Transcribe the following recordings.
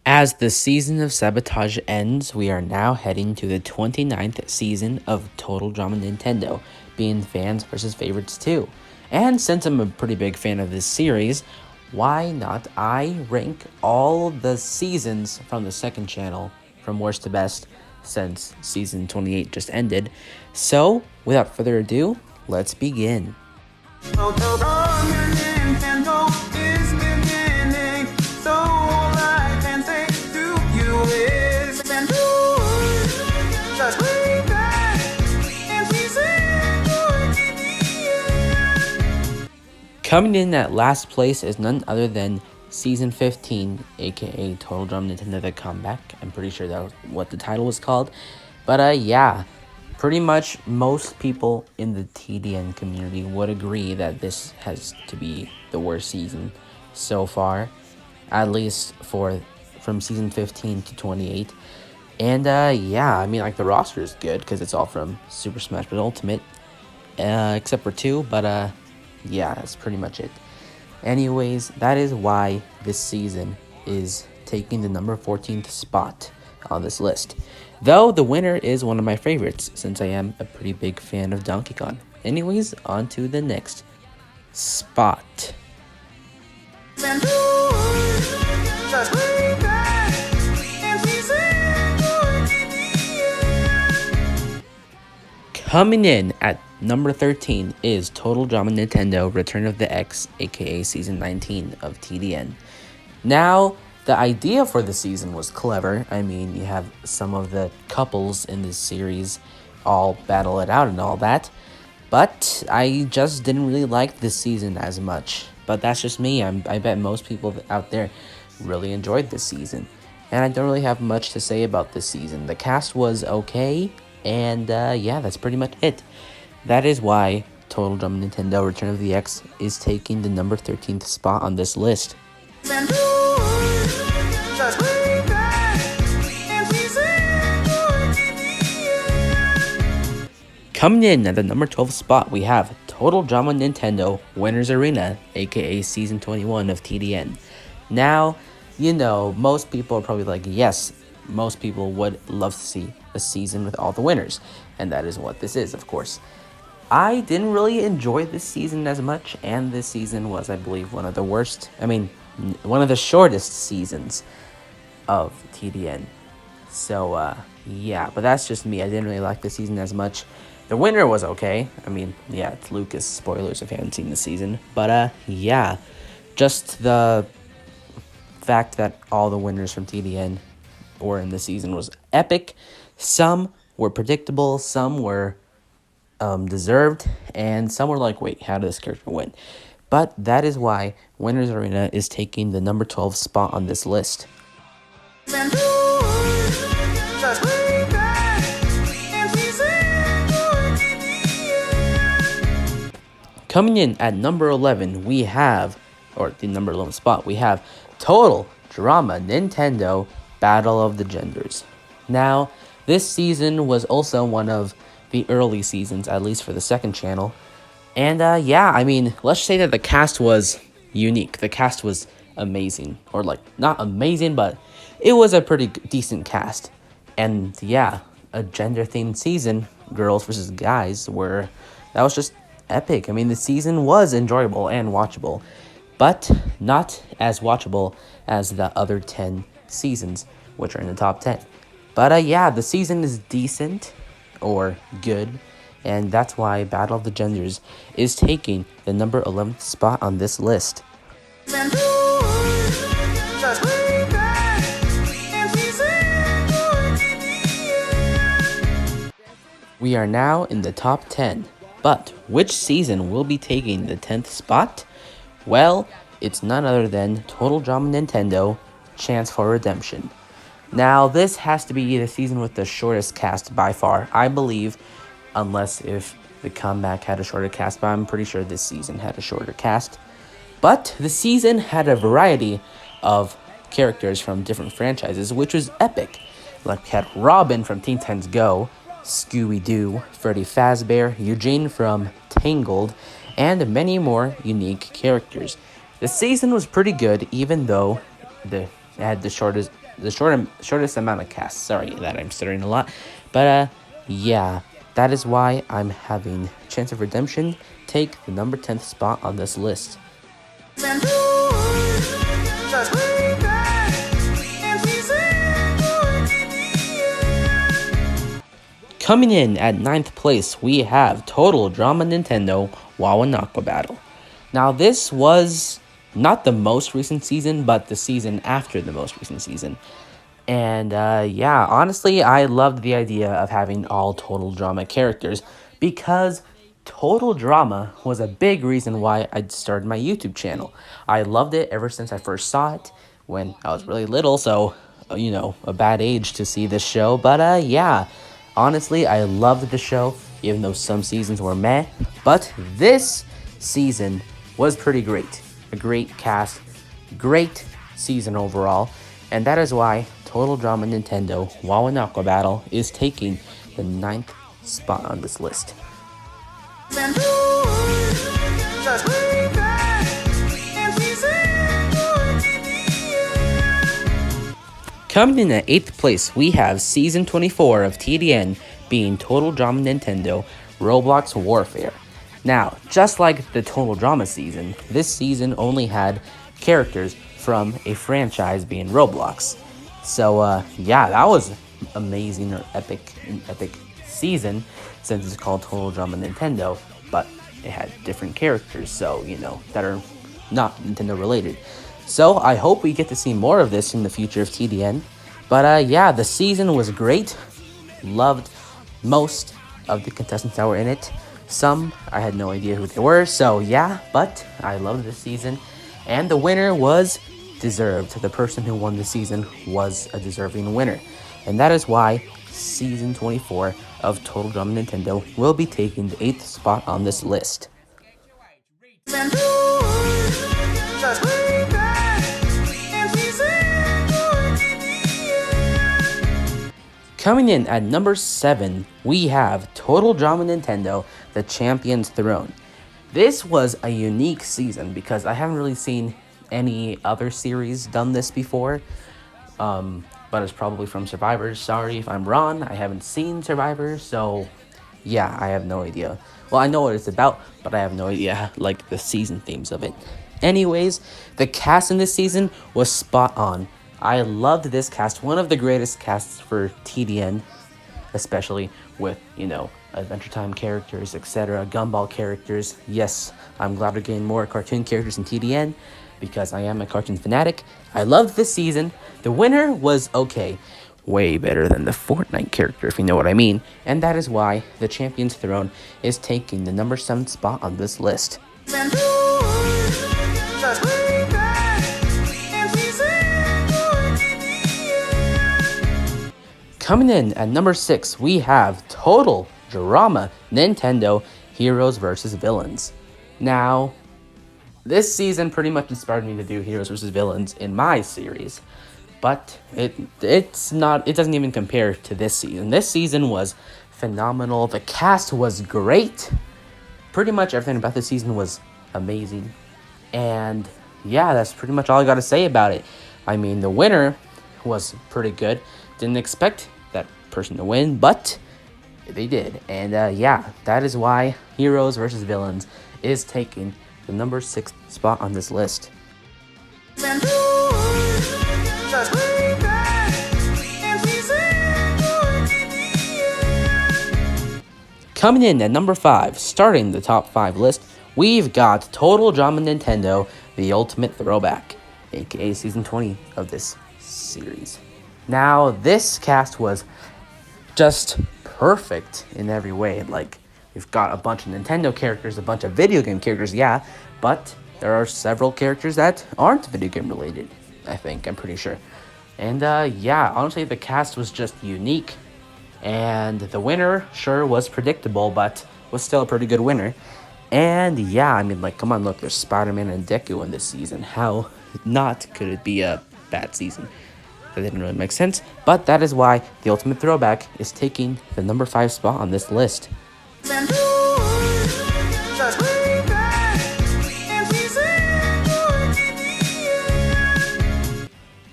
As the season of Sabotage ends, we are now heading to the 29th season of Total Drama Nintendo, being fans versus favorites too. And since I'm a pretty big fan of this series, why not I rank all the seasons from the second channel from worst to best since season 28 just ended. So, without further ado, let's begin. Coming in at last place is none other than Season 15, aka Total Drama Nintendo The Comeback. I'm pretty sure that was what the title was called. But yeah, pretty much most people in the TDN community would agree that this has to be the worst season so far, at least from Season 15 to 28. And yeah, I mean, like, the roster is good because it's all from Super Smash Bros. Ultimate, except for 2, but yeah, that's pretty much it. Anyways, that is why this season is taking the number 14th spot on this list. Though the winner is one of my favorites, since I am a pretty big fan of Donkey Kong. Anyways, on to the next spot. Coming in at number 13 is Total Drama Nintendo Return of the X, aka Season 19 of TDN. Now, the idea for the season was clever. I mean, you have some of the couples in this series all battle it out and all that. But I just didn't really like this season as much. But that's just me. I bet most people out there really enjoyed this season. And I don't really have much to say about this season. The cast was okay. And yeah, that's pretty much it. That is why Total Drama Nintendo Return of the X is taking the number 13th spot on this list. Coming in at the number 12 spot, we have Total Drama Nintendo Winners Arena, aka Season 21 of TDN. Now, you know, most people are probably like, yes, most people would love to see a season with all the winners, and that is what this is, of course. I didn't really enjoy this season as much, and this season was, I believe, one of the shortest seasons of TDN. So, yeah, but that's just me. I didn't really like this season as much. The winner was okay. I mean, yeah, it's Lucas. Spoilers if you haven't seen the season. But, yeah, just the fact that all the winners from TDN or in the season was epic. Some were predictable, some were deserved, and some were like, wait, how did this character win? But that is why Winners Arena is taking the number 12 spot on this list. Coming in at number 11, we have, or the number 11 spot, we have Total Drama Nintendo Battle of the Genders. Now, this season was also one of the early seasons, at least for the second channel. And yeah, I mean, let's say that the cast was unique. The cast was amazing. Or like, not amazing, but it was a pretty decent cast. And yeah, a gender-themed season, girls versus guys, that was just epic. I mean, the season was enjoyable and watchable, but not as watchable as the other 10 seasons, which are in the top 10. But yeah, the season is decent or good, and that's why Battle of the Genders is taking the number 11th spot on this list. We are now in the top 10, but which season will be taking the 10th spot? Well, it's none other than Total Drama Nintendo Chance for Redemption. Now, this has to be the season with the shortest cast by far, I believe, unless if the comeback had a shorter cast, but I'm pretty sure this season had a shorter cast. But the season had a variety of characters from different franchises, which was epic. Like, we had Robin from Teen Titans Go, Scooby-Doo, Freddy Fazbear, Eugene from Tangled, and many more unique characters. The season was pretty good, even though the It had the shortest amount of casts. Sorry that I'm stuttering a lot, but yeah, that is why I'm having Chance of Redemption take the number 10th spot on this list. Coming in at 9th place, we have Total Drama Nintendo Wawanaka Battle. Now, this was not the most recent season, but the season after the most recent season. And yeah, honestly, I loved the idea of having all Total Drama characters because Total Drama was a big reason why I started my YouTube channel. I loved it ever since I first saw it when I was really little, so, a bad age to see this show. But yeah, honestly, I loved the show, even though some seasons were meh. But this season was pretty great. A great cast, great season overall, and that is why Total Drama Nintendo Wawanaka Battle is taking the 9th spot on this list. Coming in at 8th place, we have Season 24 of TDN being Total Drama Nintendo Roblox Warfare. Now, just like the Total Drama season, this season only had characters from a franchise being Roblox. So, yeah, that was amazing or epic season since it's called Total Drama Nintendo, but it had different characters, so, that are not Nintendo related. So, I hope we get to see more of this in the future of TDN. But, yeah, the season was great. Loved most of the contestants that were in it. Some, I had no idea who they were, so yeah, but I loved this season. And the winner was deserved. The person who won the season was a deserving winner. And that is why Season 24 of Total Drama Nintendo will be taking the 8th spot on this list. Coming in at number 7, we have Total Drama Nintendo, The Champion's Throne. This was a unique season because I haven't really seen any other series done this before, but it's probably from Survivor. Sorry if I'm wrong, I haven't seen Survivor, so yeah, I have no idea. Well, I know what it's about, but I have no idea, like, the season themes of it. Anyways, the cast in this season was spot on. I loved this cast, one of the greatest casts for TDN, especially with, Adventure Time characters, etc., Gumball characters. Yes, I'm glad we're getting more cartoon characters in TDN, because I am a cartoon fanatic. I loved this season. The winner was okay. Way better than the Fortnite character, if you know what I mean. And that is why the Champion's Throne is taking the number 7 spot on this list. Coming in at number 6, we have Total Drama Nintendo Heroes vs. Villains. Now, this season pretty much inspired me to do Heroes vs. Villains in my series, but it doesn't even compare to this season. This season was phenomenal. The cast was great. Pretty much everything about this season was amazing. And yeah, that's pretty much all I got to say about it. I mean, the winner was pretty good. Didn't expect that person to win, but they did. And yeah, that is why Heroes vs. Villains is taking the number 6 spot on this list. Coming in at number 5, starting the top 5 list, we've got Total Drama Nintendo, The Ultimate Throwback, aka Season 20 of this series. Now, this cast was just perfect in every way. Like, we've got a bunch of Nintendo characters, a bunch of video game characters, yeah, but there are several characters that aren't video game related, I'm pretty sure. And yeah, honestly, the cast was just unique. And the winner, sure, was predictable, but was still a pretty good winner. And yeah, I mean, like, come on, look, there's Spider-Man and Deku in this season. How not could it be a bad season? That didn't really make sense, but that is why the Ultimate Throwback is taking the number 5 spot on this list.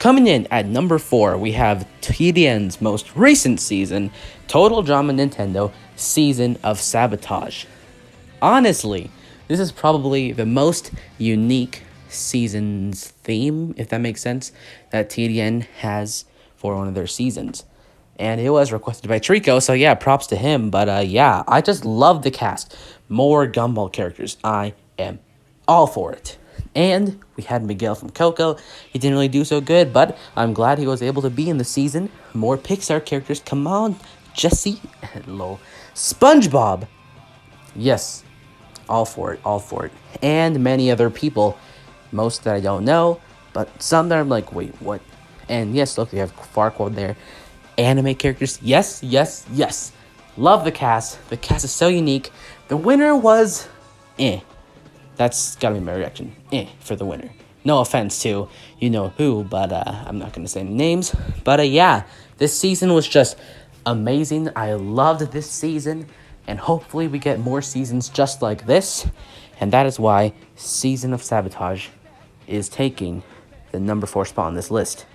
Coming in at number 4, we have TDN's most recent season, Total Drama Nintendo Season of Sabotage. Honestly, this is probably the most unique season's theme, if that makes sense, that TDN has for one of their seasons. And it was requested by Trico, so yeah, props to him. But yeah, I just love the cast. More Gumball characters. I am all for it. And we had Miguel from Coco. He didn't really do so good, but I'm glad he was able to be in the season. More Pixar characters. Come on, Jesse. Hello. SpongeBob. Yes, all for it, all for it. And many other people. Most that I don't know, but some that I'm like, wait, what? And yes, look, we have Farquaad there. Anime characters. Yes, yes, yes. Love the cast. The cast is so unique. The winner was That's gotta be my reaction. For the winner. No offense to you know who, but I'm not gonna say any names. But yeah, this season was just amazing. I loved this season, and hopefully we get more seasons just like this. And that is why Season of Sabotage is taking the number 4 spot on this list.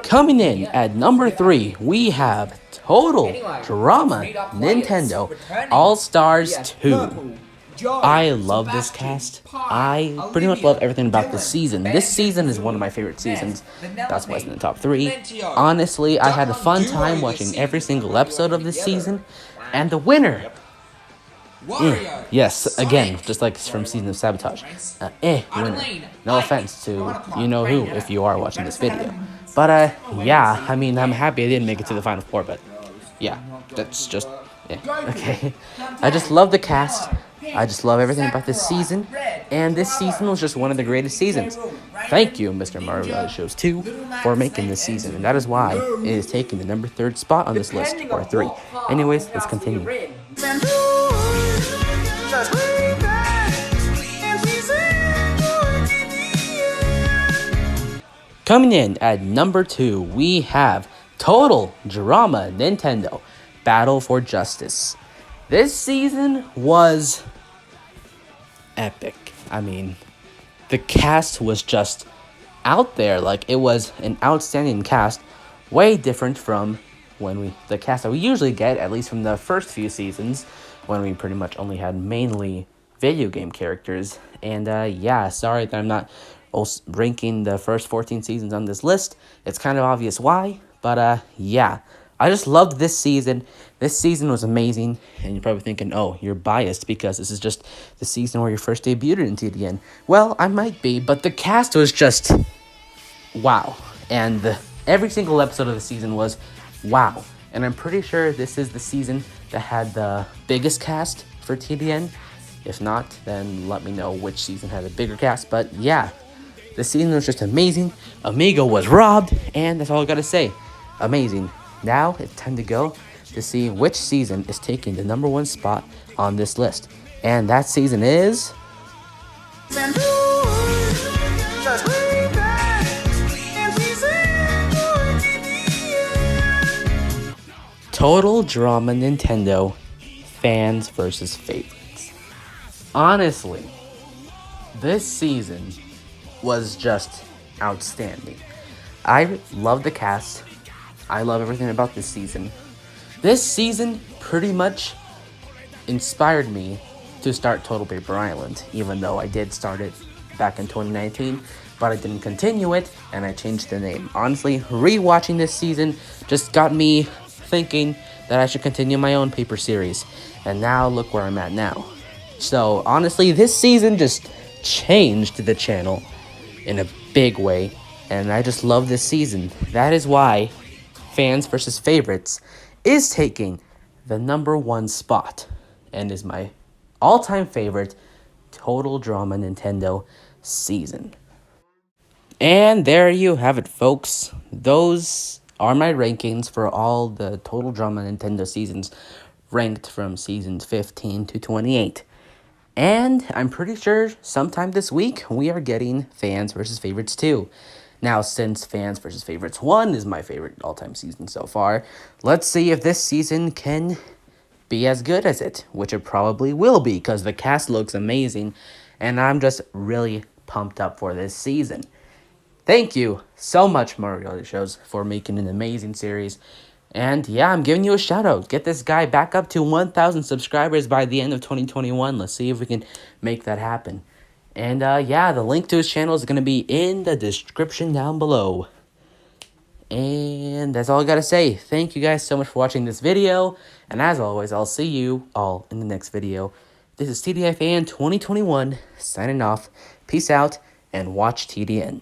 Coming in at number 3, we have Total Drama Nintendo All-Stars 2. I love this cast. I pretty much love everything about this season. This season is one of my favorite seasons. That's why it's in the top 3. Honestly, I had a fun time watching every single episode of this season. And the winner... yes, again, just like from Season of Sabotage. Winner. No offense to you know who if you are watching this video. But yeah, I mean, I'm happy I didn't make it to the Final 4, but yeah, that's just, okay. I just love the cast. I just love everything about this season, and this season was just one of the greatest seasons. Thank you, Mr. Mario Reality Shows 2, for making this season, and that is why it is taking the number 3rd spot on this list, or 3. Anyways, let's continue. Coming in at number 2, we have Total Drama Nintendo Battle for Justice. This season was epic. I mean, the cast was just out there. Like, it was an outstanding cast, way different from the cast that we usually get, at least from the first few seasons, when we pretty much only had mainly video game characters. And yeah, sorry that I'm not ranking the first 14 seasons on this list. It's kind of obvious why, but yeah, I just loved this season. This season was amazing, and you're probably thinking, oh, you're biased because this is just the season where you first debuted in TDN. Well, I might be, but the cast was just wow, and every single episode of the season was wow, and I'm pretty sure this is the season that had the biggest cast for TDN. If not, then let me know which season had a bigger cast, but yeah, the season was just amazing. Amigo was robbed, and that's all I gotta say. Amazing. Now it's time to go to see which season is taking the number 1 spot on this list. And that season is... Total Drama Nintendo Fans versus Favorites. Honestly, this season was just outstanding. I love the cast. I love everything about this season. This season pretty much inspired me to start Total Paper Island, even though I did start it back in 2019, but I didn't continue it, and I changed the name. Honestly, rewatching this season just got me thinking that I should continue my own paper series, and now look where I'm at now. So honestly, this season just changed the channel in a big way, and I just love this season. That is why Fans versus Favorites is taking the number 1 spot and is my all-time favorite Total Drama Nintendo season. And there you have it, folks. Those are my rankings for all the Total Drama Nintendo seasons, ranked from seasons 15 to 28. And I'm pretty sure sometime this week we are getting Fans versus Favorites 2. Now, since Fans vs. Favorites 1 is my favorite all-time season so far, let's see if this season can be as good as it, which it probably will be because the cast looks amazing, and I'm just really pumped up for this season. Thank you so much, Mario Shows, for making an amazing series. And yeah, I'm giving you a shout out. Get this guy back up to 1,000 subscribers by the end of 2021. Let's see if we can make that happen. And yeah, the link to his channel is going to be in the description down below. And that's all I gotta say. Thank you guys so much for watching this video. And as always, I'll see you all in the next video. This is TDI Fan 2021 signing off. Peace out and watch TDN.